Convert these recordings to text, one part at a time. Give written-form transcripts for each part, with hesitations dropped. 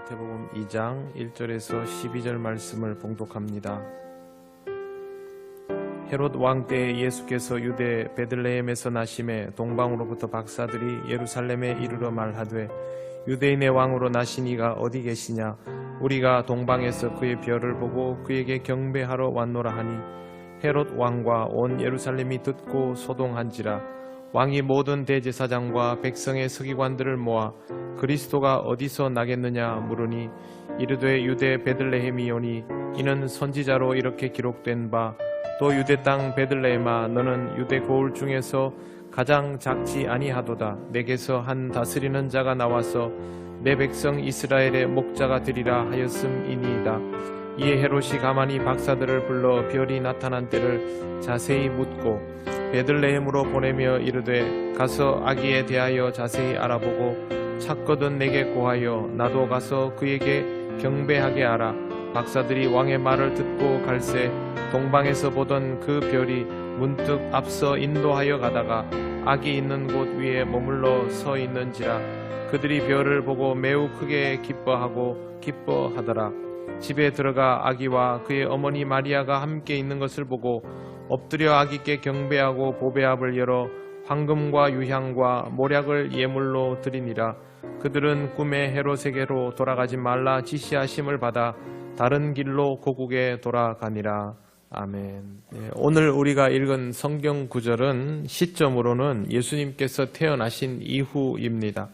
마태복음 2장 1절에서 12절 말씀을 봉독합니다. 헤롯 왕 때에 예수께서 유대 베들레헴에서 나심에 동방으로부터 박사들이 예루살렘에 이르러 말하되 유대인의 왕으로 나신 이가 어디 계시냐? 우리가 동방에서 그의 별을 보고 그에게 경배하러 왔노라 하니 헤롯 왕과 온 예루살렘이 듣고 소동한지라. 왕이 모든 대제사장과 백성의 서기관들을 모아 그리스도가 어디서 나겠느냐 물으니 이르되 유대 베들레헴이오니 이는 선지자로 이렇게 기록된 바 또 유대 땅 베들레헴아 너는 유대 고을 중에서 가장 작지 아니하도다. 내게서 한 다스리는 자가 나와서 내 백성 이스라엘의 목자가 되리라 하였음이니이다. 이에 헤롯이 가만히 박사들을 불러 별이 나타난 때를 자세히 묻고 베들레헴으로 보내며 이르되 가서 아기에 대하여 자세히 알아보고 찾거든 내게 고하여 나도 가서 그에게 경배하게 하라. 박사들이 왕의 말을 듣고 갈새 동방에서 보던 그 별이 문득 앞서 인도하여 가다가 아기 있는 곳 위에 머물러 서 있는지라. 그들이 별을 보고 매우 크게 기뻐하더라. 집에 들어가 아기와 그의 어머니 마리아가 함께 있는 것을 보고 엎드려 아기께 경배하고 보배압을 열어 황금과 유향과 모략을 예물로 드리니라. 그들은 꿈에 헤롯에게로 돌아가지 말라 지시하심을 받아 다른 길로 고국에 돌아가니라. 아멘. 오늘 우리가 읽은 성경 구절은 시점으로는 예수님께서 태어나신 이후입니다.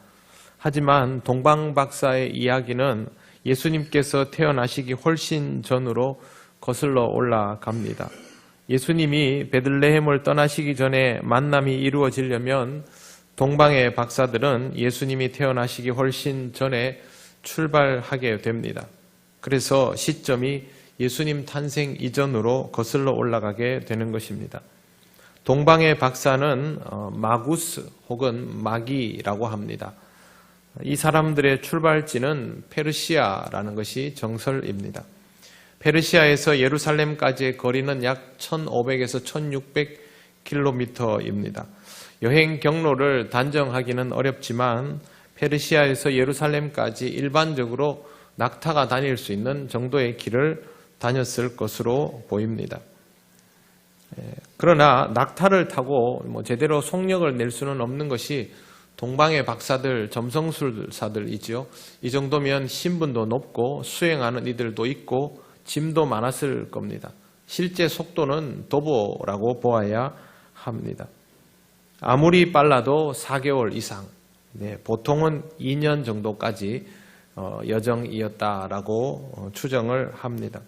하지만 동방박사의 이야기는 예수님께서 태어나시기 훨씬 전으로 거슬러 올라갑니다. 예수님이 베들레헴을 떠나시기 전에 만남이 이루어지려면 동방의 박사들은 예수님이 태어나시기 훨씬 전에 출발하게 됩니다. 그래서 시점이 예수님 탄생 이전으로 거슬러 올라가게 되는 것입니다. 동방의 박사는 마구스 혹은 마기라고 합니다. 이 사람들의 출발지는 페르시아라는 것이 정설입니다. 페르시아에서 예루살렘까지의 거리는 약 1500에서 1600km입니다. 여행 경로를 단정하기는 어렵지만 페르시아에서 예루살렘까지 일반적으로 낙타가 다닐 수 있는 정도의 길을 다녔을 것으로 보입니다. 그러나 낙타를 타고 제대로 속력을 낼 수는 없는 것이 동방의 박사들, 점성술사들이죠. 이 정도면 신분도 높고 수행하는 이들도 있고 짐도 많았을 겁니다. 실제 속도는 도보라고 보아야 합니다. 아무리 빨라도 4개월 이상, 보통은 2년 정도까지 여정이었다라고 추정을 합니다.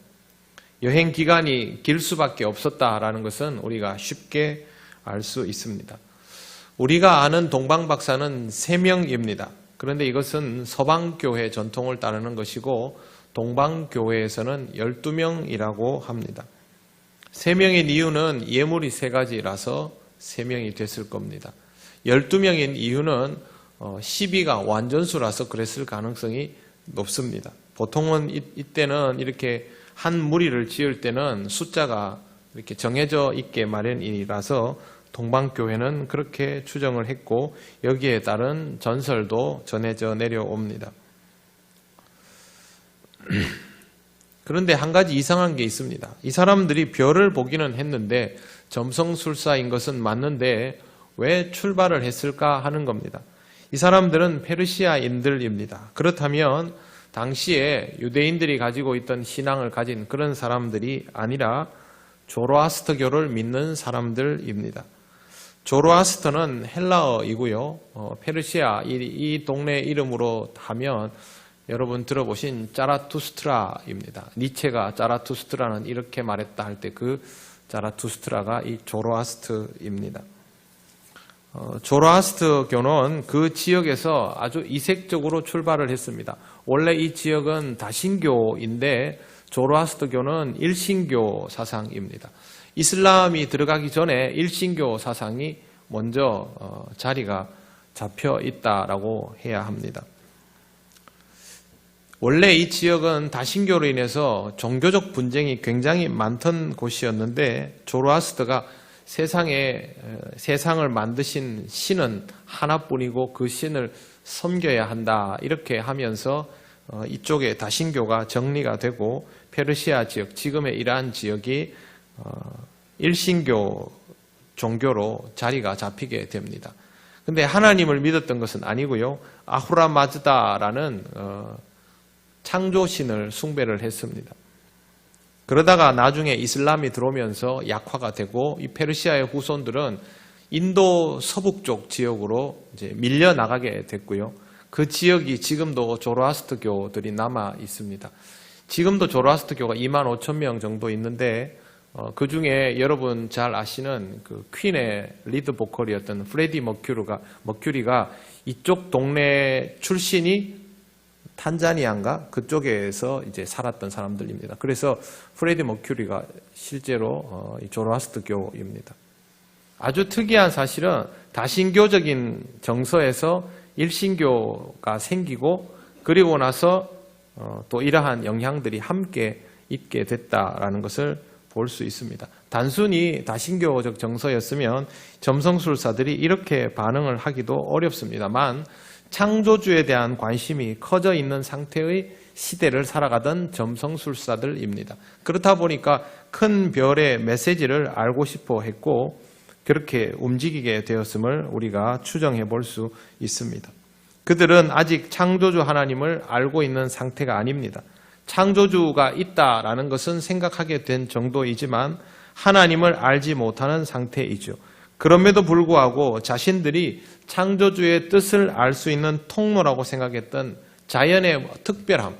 여행 기간이 길 수밖에 없었다라는 것은 우리가 쉽게 알 수 있습니다. 우리가 아는 동방박사는 3명입니다. 그런데 이것은 서방교회 전통을 따르는 것이고 동방교회에서는 12명이라고 합니다. 3명인 이유는 예물이 3가지라서 3명이 됐을 겁니다. 12명인 이유는 시비가 완전수라서 그랬을 가능성이 높습니다. 보통은 이때는 이렇게 한 무리를 지을 때는 숫자가 이렇게 정해져 있게 마련이라서 동방교회는 그렇게 추정을 했고 여기에 따른 전설도 전해져 내려옵니다. 그런데 한 가지 이상한 게 있습니다. 이 사람들이 별을 보기는 했는데 점성술사인 것은 맞는데 왜 출발을 했을까 하는 겁니다. 이 사람들은 페르시아인들입니다. 그렇다면 당시에 유대인들이 가지고 있던 신앙을 가진 그런 사람들이 아니라 조로아스터교를 믿는 사람들입니다. 조로아스터는 헬라어이고요. 페르시아 이 동네 이름으로 하면 여러분 들어보신 자라투스트라입니다. 니체가 자라투스트라는 이렇게 말했다 할 때 그 자라투스트라가 이 조로아스터입니다. 조로아스터교는 그 지역에서 아주 이색적으로 출발을 했습니다. 원래 이 지역은 다신교인데 조로아스터교는 일신교 사상입니다. 이슬람이 들어가기 전에 일신교 사상이 먼저 자리가 잡혀 있다라고 해야 합니다. 원래 이 지역은 다신교로 인해서 종교적 분쟁이 굉장히 많던 곳이었는데 조로아스터가 세상을 만드신 신은 하나뿐이고 그 신을 섬겨야 한다 이렇게 하면서 이쪽에 다신교가 정리가 되고 페르시아 지역, 지금의 이란 지역이 일신교 종교로 자리가 잡히게 됩니다. 근데 하나님을 믿었던 것은 아니고요. 아후라 마즈다라는 창조신을 숭배를 했습니다. 그러다가 나중에 이슬람이 들어오면서 약화가 되고 이 페르시아의 후손들은 인도 서북쪽 지역으로 이제 밀려나가게 됐고요. 그 지역이 지금도 조로아스터교들이 남아 있습니다. 지금도 조로아스터교가 25,000명 정도 있는데 그 중에 여러분 잘 아시는 그 퀸의 리드 보컬이었던 프레디 머큐리가 이쪽 동네 출신이 탄자니아인가 그쪽에서 이제 살았던 사람들입니다. 그래서 프레디 머큐리가 실제로 조로아스터교입니다. 아주 특이한 사실은 다신교적인 정서에서 일신교가 생기고 그리고 나서 또 이러한 영향들이 함께 있게 됐다라는 것을 볼 수 있습니다. 단순히 다신교적 정서였으면 점성술사들이 이렇게 반응을 하기도 어렵습니다만 창조주에 대한 관심이 커져 있는 상태의 시대를 살아가던 점성술사들입니다. 그렇다 보니까 큰 별의 메시지를 알고 싶어 했고 그렇게 움직이게 되었음을 우리가 추정해 볼 수 있습니다. 그들은 아직 창조주 하나님을 알고 있는 상태가 아닙니다. 창조주가 있다라는 것은 생각하게 된 정도이지만 하나님을 알지 못하는 상태이죠. 그럼에도 불구하고 자신들이 창조주의 뜻을 알 수 있는 통로라고 생각했던 자연의 특별함,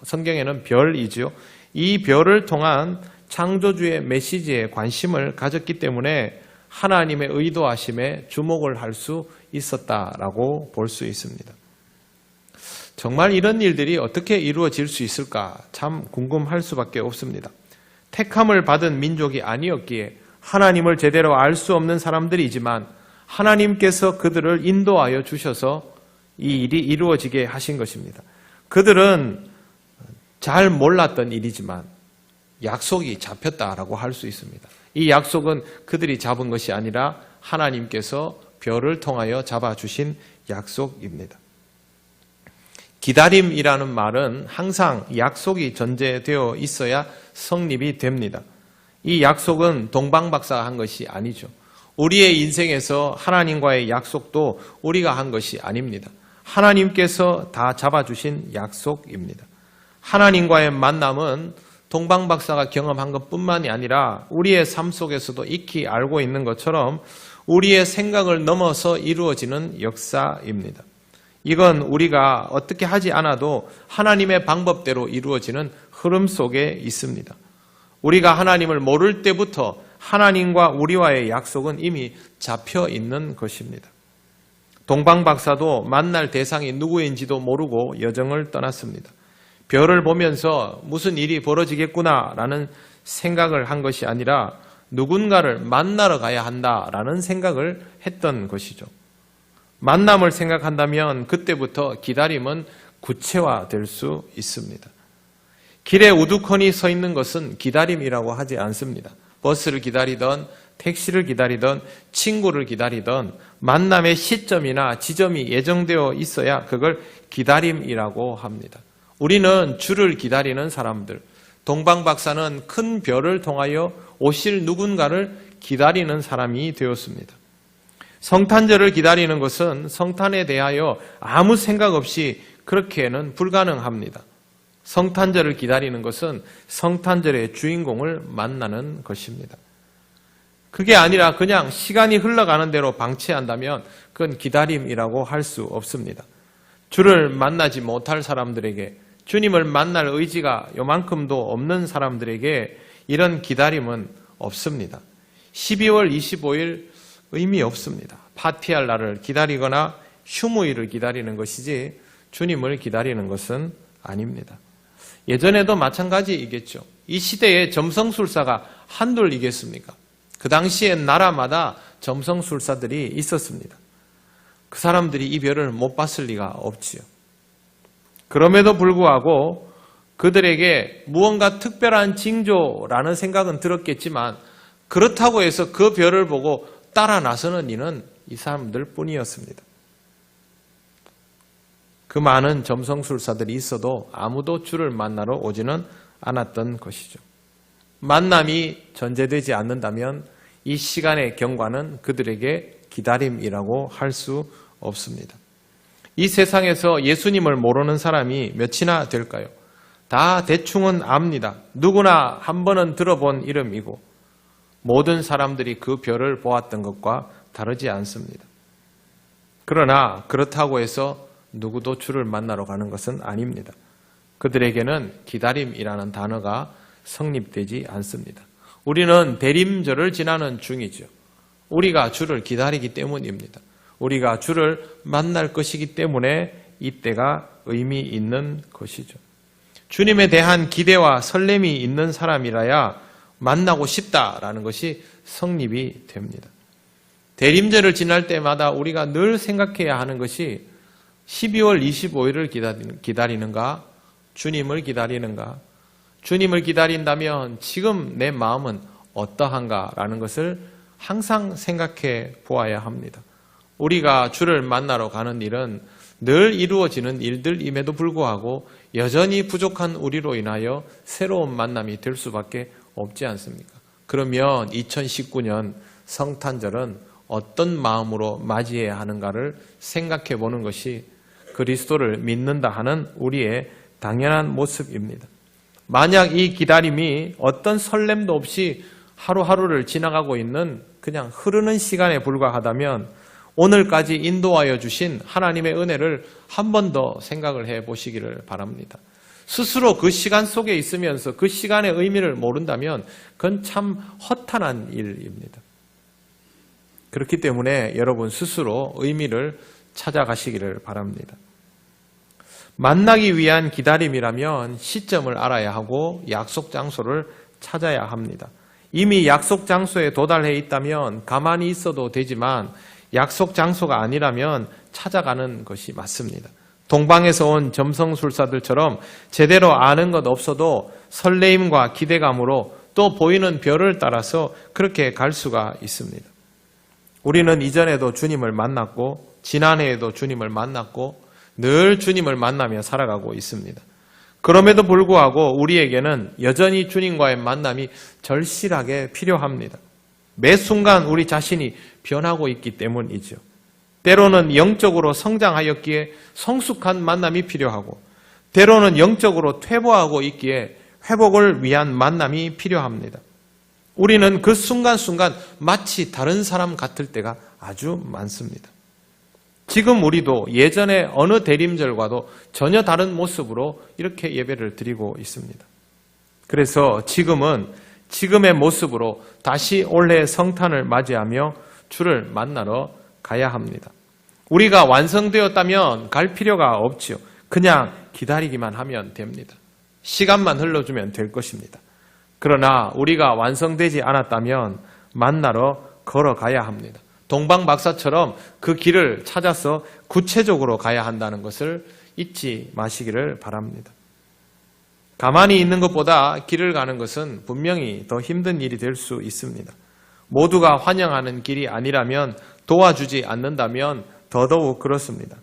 성경에는 별이죠. 이 별을 통한 창조주의 메시지에 관심을 가졌기 때문에 하나님의 의도하심에 주목을 할 수 있었다라고 볼 수 있습니다. 정말 이런 일들이 어떻게 이루어질 수 있을까 참 궁금할 수밖에 없습니다. 택함을 받은 민족이 아니었기에 하나님을 제대로 알 수 없는 사람들이지만 하나님께서 그들을 인도하여 주셔서 이 일이 이루어지게 하신 것입니다. 그들은 잘 몰랐던 일이지만 약속이 잡혔다라고 할 수 있습니다. 이 약속은 그들이 잡은 것이 아니라 하나님께서 별을 통하여 잡아주신 약속입니다. 기다림이라는 말은 항상 약속이 전제되어 있어야 성립이 됩니다. 이 약속은 동방박사가 한 것이 아니죠. 우리의 인생에서 하나님과의 약속도 우리가 한 것이 아닙니다. 하나님께서 다 잡아주신 약속입니다. 하나님과의 만남은 동방박사가 경험한 것뿐만이 아니라 우리의 삶 속에서도 익히 알고 있는 것처럼 우리의 생각을 넘어서 이루어지는 역사입니다. 이건 우리가 어떻게 하지 않아도 하나님의 방법대로 이루어지는 흐름 속에 있습니다. 우리가 하나님을 모를 때부터 하나님과 우리와의 약속은 이미 잡혀 있는 것입니다. 동방박사도 만날 대상이 누구인지도 모르고 여정을 떠났습니다. 별을 보면서 무슨 일이 벌어지겠구나라는 생각을 한 것이 아니라 누군가를 만나러 가야 한다라는 생각을 했던 것이죠. 만남을 생각한다면 그때부터 기다림은 구체화될 수 있습니다. 길에 우두커니 서 있는 것은 기다림이라고 하지 않습니다. 버스를 기다리던 택시를 기다리던 친구를 기다리던 만남의 시점이나 지점이 예정되어 있어야 그걸 기다림이라고 합니다. 우리는 주를 기다리는 사람들, 동방박사는 큰 별을 통하여 오실 누군가를 기다리는 사람이 되었습니다. 성탄절을 기다리는 것은 성탄에 대하여 아무 생각 없이 그렇게는 불가능합니다. 성탄절을 기다리는 것은 성탄절의 주인공을 만나는 것입니다. 그게 아니라 그냥 시간이 흘러가는 대로 방치한다면 그건 기다림이라고 할 수 없습니다. 주를 만나지 못할 사람들에게, 주님을 만날 의지가 요만큼도 없는 사람들에게 이런 기다림은 없습니다. 12월 25일 의미 없습니다. 파티할 날을 기다리거나 휴무일을 기다리는 것이지 주님을 기다리는 것은 아닙니다. 예전에도 마찬가지이겠죠. 이 시대에 점성술사가 한둘이겠습니까? 그 당시에 나라마다 점성술사들이 있었습니다. 그 사람들이 이 별을 못 봤을 리가 없지요. 그럼에도 불구하고 그들에게 무언가 특별한 징조라는 생각은 들었겠지만 그렇다고 해서 그 별을 보고 따라 나서는 이는 이 사람들 뿐이었습니다. 그 많은 점성술사들이 있어도 아무도 주를 만나러 오지는 않았던 것이죠. 만남이 전제되지 않는다면 이 시간의 경과는 그들에게 기다림이라고 할 수 없습니다. 이 세상에서 예수님을 모르는 사람이 몇이나 될까요? 다 대충은 압니다. 누구나 한 번은 들어본 이름이고 모든 사람들이 그 별을 보았던 것과 다르지 않습니다. 그러나 그렇다고 해서 누구도 주를 만나러 가는 것은 아닙니다. 그들에게는 기다림이라는 단어가 성립되지 않습니다. 우리는 대림절을 지나는 중이죠. 우리가 주를 기다리기 때문입니다. 우리가 주를 만날 것이기 때문에 이때가 의미 있는 것이죠. 주님에 대한 기대와 설렘이 있는 사람이라야 만나고 싶다라는 것이 성립이 됩니다. 대림절을 지날 때마다 우리가 늘 생각해야 하는 것이 12월 25일을 기다리는가? 주님을 기다리는가? 주님을 기다린다면 지금 내 마음은 어떠한가라는 것을 항상 생각해 보아야 합니다. 우리가 주를 만나러 가는 일은 늘 이루어지는 일들임에도 불구하고 여전히 부족한 우리로 인하여 새로운 만남이 될 수밖에 없지 않습니까? 그러면 2019년 성탄절은 어떤 마음으로 맞이해야 하는가를 생각해 보는 것이 그리스도를 믿는다 하는 우리의 당연한 모습입니다. 만약 이 기다림이 어떤 설렘도 없이 하루하루를 지나가고 있는 그냥 흐르는 시간에 불과하다면 오늘까지 인도하여 주신 하나님의 은혜를 한 번 더 생각을 해 보시기를 바랍니다. 스스로 그 시간 속에 있으면서 그 시간의 의미를 모른다면 그건 참 허탄한 일입니다. 그렇기 때문에 여러분 스스로 의미를 찾아가시기를 바랍니다. 만나기 위한 기다림이라면 시점을 알아야 하고 약속 장소를 찾아야 합니다. 이미 약속 장소에 도달해 있다면 가만히 있어도 되지만 약속 장소가 아니라면 찾아가는 것이 맞습니다. 동방에서 온 점성술사들처럼 제대로 아는 것 없어도 설레임과 기대감으로 또 보이는 별을 따라서 그렇게 갈 수가 있습니다. 우리는 이전에도 주님을 만났고 지난해에도 주님을 만났고 늘 주님을 만나며 살아가고 있습니다. 그럼에도 불구하고 우리에게는 여전히 주님과의 만남이 절실하게 필요합니다. 매 순간 우리 자신이 변하고 있기 때문이죠. 때로는 영적으로 성장하였기에 성숙한 만남이 필요하고 때로는 영적으로 퇴보하고 있기에 회복을 위한 만남이 필요합니다. 우리는 그 순간순간 마치 다른 사람 같을 때가 아주 많습니다. 지금 우리도 예전의 어느 대림절과도 전혀 다른 모습으로 이렇게 예배를 드리고 있습니다. 그래서 지금은 지금의 모습으로 다시 올해 성탄을 맞이하며 주를 만나러 가야 합니다. 우리가 완성되었다면 갈 필요가 없지요. 그냥 기다리기만 하면 됩니다. 시간만 흘러주면 될 것입니다. 그러나 우리가 완성되지 않았다면 만나러 걸어가야 합니다. 동방박사처럼 그 길을 찾아서 구체적으로 가야 한다는 것을 잊지 마시기를 바랍니다. 가만히 있는 것보다 길을 가는 것은 분명히 더 힘든 일이 될 수 있습니다. 모두가 환영하는 길이 아니라면 도와주지 않는다면 더더욱 그렇습니다.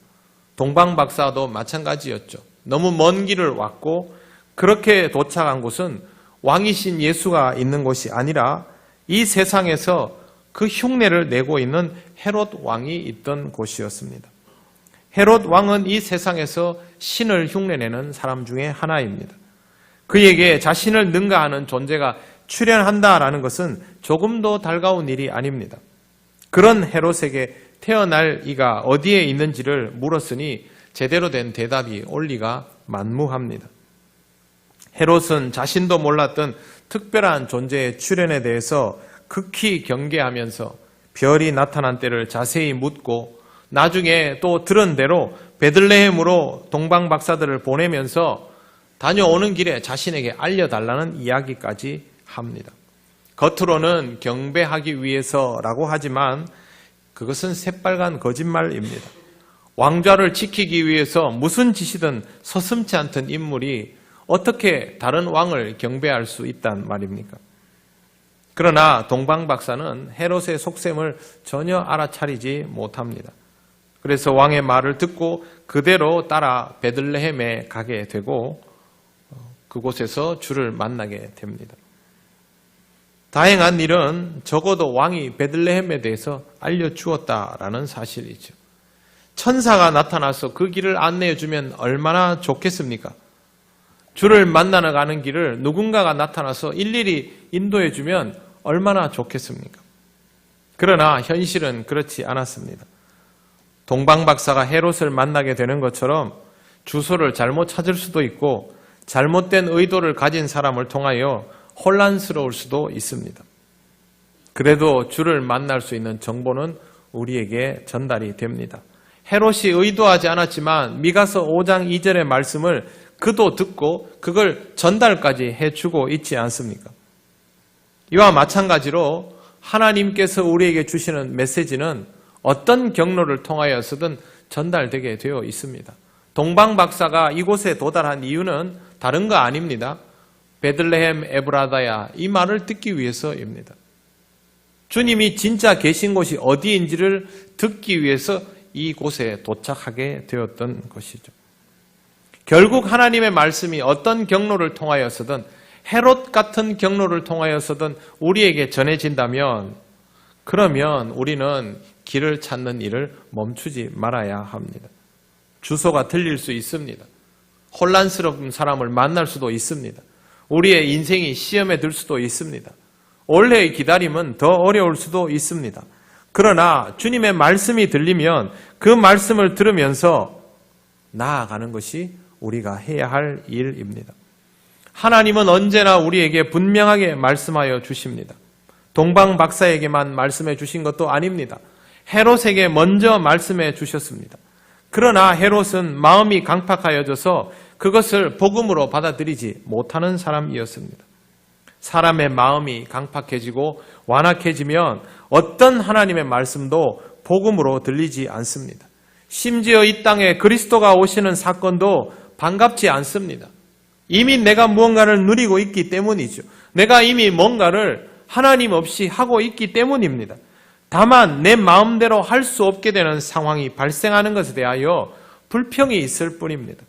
동방박사도 마찬가지였죠. 너무 먼 길을 왔고 그렇게 도착한 곳은 왕이신 예수가 있는 곳이 아니라 이 세상에서 그 흉내를 내고 있는 헤롯 왕이 있던 곳이었습니다. 헤롯 왕은 이 세상에서 신을 흉내내는 사람 중에 하나입니다. 그에게 자신을 능가하는 존재가 출현한다라는 것은 조금도 달가운 일이 아닙니다. 그런 헤롯에게 태어날 이가 어디에 있는지를 물었으니 제대로 된 대답이 올 리가 만무합니다. 헤롯은 자신도 몰랐던 특별한 존재의 출현에 대해서 극히 경계하면서 별이 나타난 때를 자세히 묻고 나중에 또 들은 대로 베들레헴으로 동방박사들을 보내면서 다녀오는 길에 자신에게 알려달라는 이야기까지 합니다. 겉으로는 경배하기 위해서라고 하지만 그것은 새빨간 거짓말입니다. 왕좌를 지키기 위해서 무슨 짓이든 서슴지 않던 인물이 어떻게 다른 왕을 경배할 수 있단 말입니까? 그러나 동방박사는 헤롯의 속셈을 전혀 알아차리지 못합니다. 그래서 왕의 말을 듣고 그대로 따라 베들레헴에 가게 되고 그곳에서 주를 만나게 됩니다. 다행한 일은 적어도 왕이 베들레헴에 대해서 알려주었다라는 사실이죠. 천사가 나타나서 그 길을 안내해 주면 얼마나 좋겠습니까? 주를 만나러 가는 길을 누군가가 나타나서 일일이 인도해 주면 얼마나 좋겠습니까? 그러나 현실은 그렇지 않았습니다. 동방박사가 헤롯을 만나게 되는 것처럼 주소를 잘못 찾을 수도 있고 잘못된 의도를 가진 사람을 통하여 혼란스러울 수도 있습니다. 그래도 주를 만날 수 있는 정보는 우리에게 전달이 됩니다. 헤롯이 의도하지 않았지만 미가서 5장 2절의 말씀을 그도 듣고 그걸 전달까지 해주고 있지 않습니까? 이와 마찬가지로 하나님께서 우리에게 주시는 메시지는 어떤 경로를 통하여서든 전달되게 되어 있습니다. 동방박사가 이곳에 도달한 이유는 다른 거 아닙니다. 베들레헴 에브라다야 이 말을 듣기 위해서입니다. 주님이 진짜 계신 곳이 어디인지를 듣기 위해서 이곳에 도착하게 되었던 것이죠. 결국 하나님의 말씀이 어떤 경로를 통하여서든 헤롯 같은 경로를 통하여서든 우리에게 전해진다면 그러면 우리는 길을 찾는 일을 멈추지 말아야 합니다. 주소가 틀릴 수 있습니다. 혼란스러운 사람을 만날 수도 있습니다. 우리의 인생이 시험에 들 수도 있습니다. 올해의 기다림은 더 어려울 수도 있습니다. 그러나 주님의 말씀이 들리면 그 말씀을 들으면서 나아가는 것이 우리가 해야 할 일입니다. 하나님은 언제나 우리에게 분명하게 말씀하여 주십니다. 동방 박사에게만 말씀해 주신 것도 아닙니다. 헤롯에게 먼저 말씀해 주셨습니다. 그러나 헤롯은 마음이 강팍하여져서 그것을 복음으로 받아들이지 못하는 사람이었습니다. 사람의 마음이 강팍해지고 완악해지면 어떤 하나님의 말씀도 복음으로 들리지 않습니다. 심지어 이 땅에 그리스도가 오시는 사건도 반갑지 않습니다. 이미 내가 무언가를 누리고 있기 때문이죠. 내가 이미 뭔가를 하나님 없이 하고 있기 때문입니다. 다만 내 마음대로 할 수 없게 되는 상황이 발생하는 것에 대하여 불평이 있을 뿐입니다.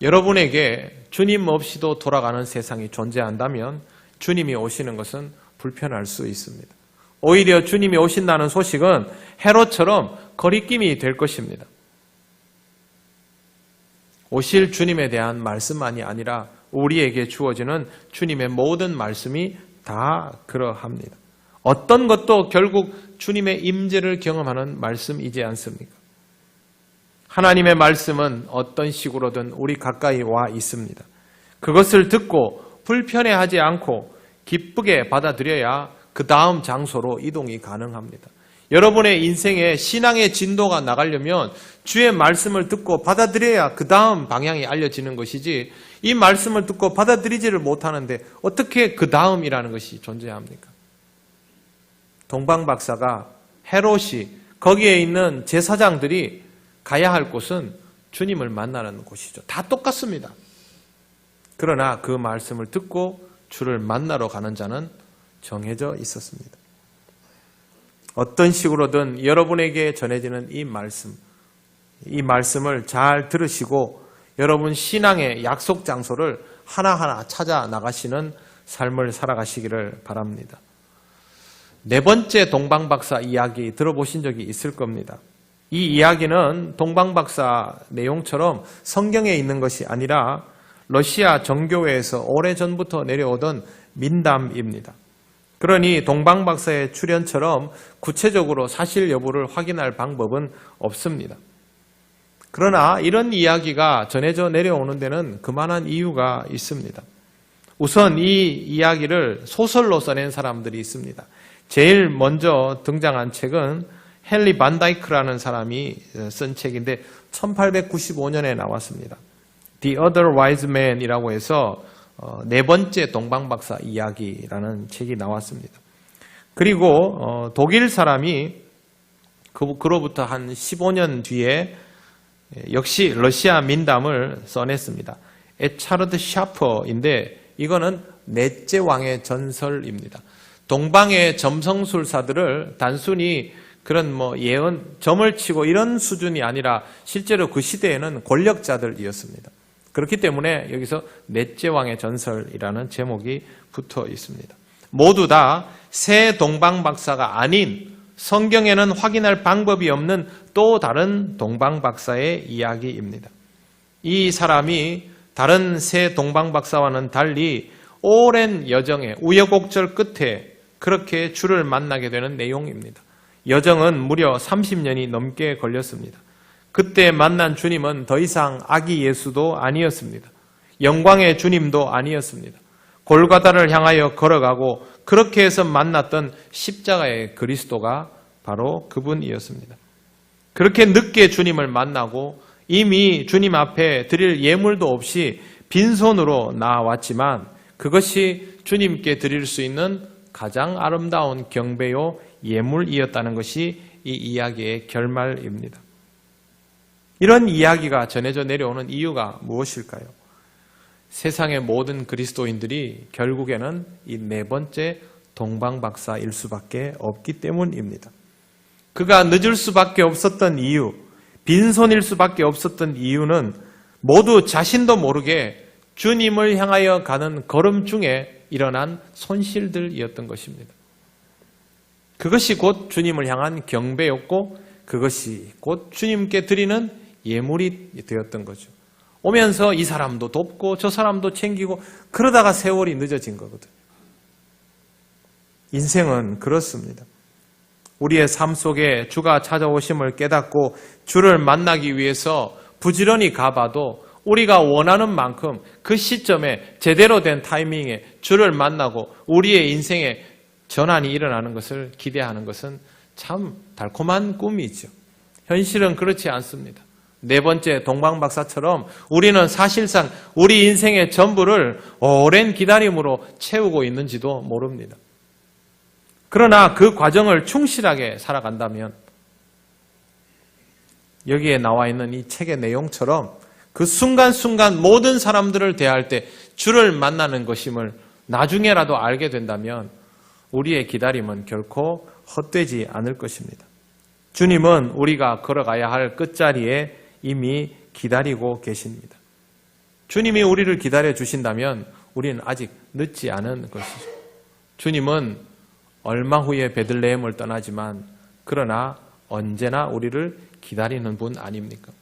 여러분에게 주님 없이도 돌아가는 세상이 존재한다면 주님이 오시는 것은 불편할 수 있습니다. 오히려 주님이 오신다는 소식은 헤롯처럼 거리낌이 될 것입니다. 오실 주님에 대한 말씀만이 아니라 우리에게 주어지는 주님의 모든 말씀이 다 그러합니다. 어떤 것도 결국 주님의 임재를 경험하는 말씀이지 않습니까? 하나님의 말씀은 어떤 식으로든 우리 가까이 와 있습니다. 그것을 듣고 불편해하지 않고 기쁘게 받아들여야 그 다음 장소로 이동이 가능합니다. 여러분의 인생에 신앙의 진도가 나가려면 주의 말씀을 듣고 받아들여야 그 다음 방향이 알려지는 것이지 이 말씀을 듣고 받아들이지를 못하는데 어떻게 그 다음이라는 것이 존재합니까? 동방박사가 헤롯이 거기에 있는 제사장들이 가야 할 곳은 주님을 만나는 곳이죠. 다 똑같습니다. 그러나 그 말씀을 듣고 주를 만나러 가는 자는 정해져 있었습니다. 어떤 식으로든 여러분에게 전해지는 이 말씀을 잘 들으시고 여러분 신앙의 약속 장소를 하나하나 찾아 나가시는 삶을 살아가시기를 바랍니다. 네 번째 동방박사 이야기 들어보신 적이 있을 겁니다. 이 이야기는 동방박사 내용처럼 성경에 있는 것이 아니라 러시아 정교회에서 오래전부터 내려오던 민담입니다. 그러니 동방박사의 출연처럼 구체적으로 사실 여부를 확인할 방법은 없습니다. 그러나 이런 이야기가 전해져 내려오는 데는 그만한 이유가 있습니다. 우선 이 이야기를 소설로 써낸 사람들이 있습니다. 제일 먼저 등장한 책은 헨리 반다이크라는 사람이 쓴 책인데 1895년에 나왔습니다. The Other Wise Man이라고 해서 네 번째 동방박사 이야기라는 책이 나왔습니다. 그리고 독일 사람이 그로부터 한 15년 뒤에 역시 러시아 민담을 써냈습니다. 에차르드 샤퍼인데 이거는 넷째 왕의 전설입니다. 동방의 점성술사들을 단순히 그런 예언, 점을 치고 이런 수준이 아니라 실제로 그 시대에는 권력자들이었습니다. 그렇기 때문에 여기서 넷째 왕의 전설이라는 제목이 붙어 있습니다. 모두 다 새 동방박사가 아닌 성경에는 확인할 방법이 없는 또 다른 동방박사의 이야기입니다. 이 사람이 다른 새 동방박사와는 달리 오랜 여정의 우여곡절 끝에 그렇게 주를 만나게 되는 내용입니다. 여정은 무려 30년이 넘게 걸렸습니다. 그때 만난 주님은 더 이상 아기 예수도 아니었습니다. 영광의 주님도 아니었습니다. 골고다를 향하여 걸어가고 그렇게 해서 만났던 십자가의 그리스도가 바로 그분이었습니다. 그렇게 늦게 주님을 만나고 이미 주님 앞에 드릴 예물도 없이 빈손으로 나왔지만 그것이 주님께 드릴 수 있는 가장 아름다운 경배요 예물이었다는 것이 이 이야기의 결말입니다. 이런 이야기가 전해져 내려오는 이유가 무엇일까요? 세상의 모든 그리스도인들이 결국에는 이 네 번째 동방박사일 수밖에 없기 때문입니다. 그가 늦을 수밖에 없었던 이유, 빈손일 수밖에 없었던 이유는 모두 자신도 모르게 주님을 향하여 가는 걸음 중에 일어난 손실들이었던 것입니다. 그것이 곧 주님을 향한 경배였고 그것이 곧 주님께 드리는 예물이 되었던 거죠. 오면서 이 사람도 돕고 저 사람도 챙기고 그러다가 세월이 늦어진 거거든요. 인생은 그렇습니다. 우리의 삶 속에 주가 찾아오심을 깨닫고 주를 만나기 위해서 부지런히 가봐도 우리가 원하는 만큼 그 시점에 제대로 된 타이밍에 주를 만나고 우리의 인생에 전환이 일어나는 것을 기대하는 것은 참 달콤한 꿈이죠. 현실은 그렇지 않습니다. 네 번째 동방박사처럼 우리는 사실상 우리 인생의 전부를 오랜 기다림으로 채우고 있는지도 모릅니다. 그러나 그 과정을 충실하게 살아간다면 여기에 나와 있는 이 책의 내용처럼 그 순간순간 모든 사람들을 대할 때 주를 만나는 것임을 나중에라도 알게 된다면 우리의 기다림은 결코 헛되지 않을 것입니다. 주님은 우리가 걸어가야 할 끝자리에 이미 기다리고 계십니다. 주님이 우리를 기다려 주신다면 우리는 아직 늦지 않은 것이죠. 주님은 얼마 후에 베들레헴을 떠나지만 그러나 언제나 우리를 기다리는 분 아닙니까?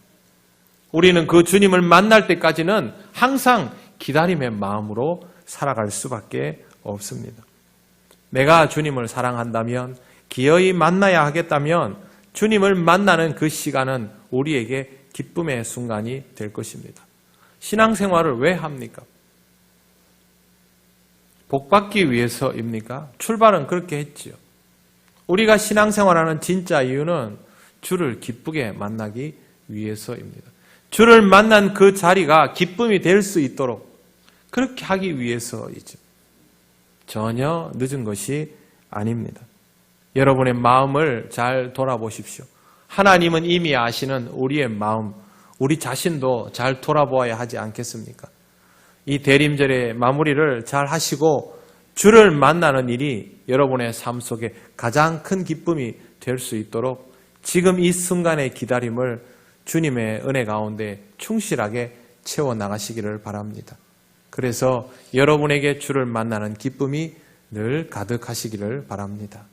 우리는 그 주님을 만날 때까지는 항상 기다림의 마음으로 살아갈 수밖에 없습니다. 내가 주님을 사랑한다면, 기어이 만나야 하겠다면 주님을 만나는 그 시간은 우리에게 기쁨의 순간이 될 것입니다. 신앙생활을 왜 합니까? 복받기 위해서입니까? 출발은 그렇게 했지요. 우리가 신앙생활하는 진짜 이유는 주를 기쁘게 만나기 위해서입니다. 주를 만난 그 자리가 기쁨이 될 수 있도록 그렇게 하기 위해서이죠. 전혀 늦은 것이 아닙니다. 여러분의 마음을 잘 돌아보십시오. 하나님은 이미 아시는 우리의 마음, 우리 자신도 잘 돌아보아야 하지 않겠습니까? 이 대림절의 마무리를 잘 하시고 주를 만나는 일이 여러분의 삶 속에 가장 큰 기쁨이 될 수 있도록 지금 이 순간의 기다림을 주님의 은혜 가운데 충실하게 채워나가시기를 바랍니다. 그래서 여러분에게 주를 만나는 기쁨이 늘 가득하시기를 바랍니다.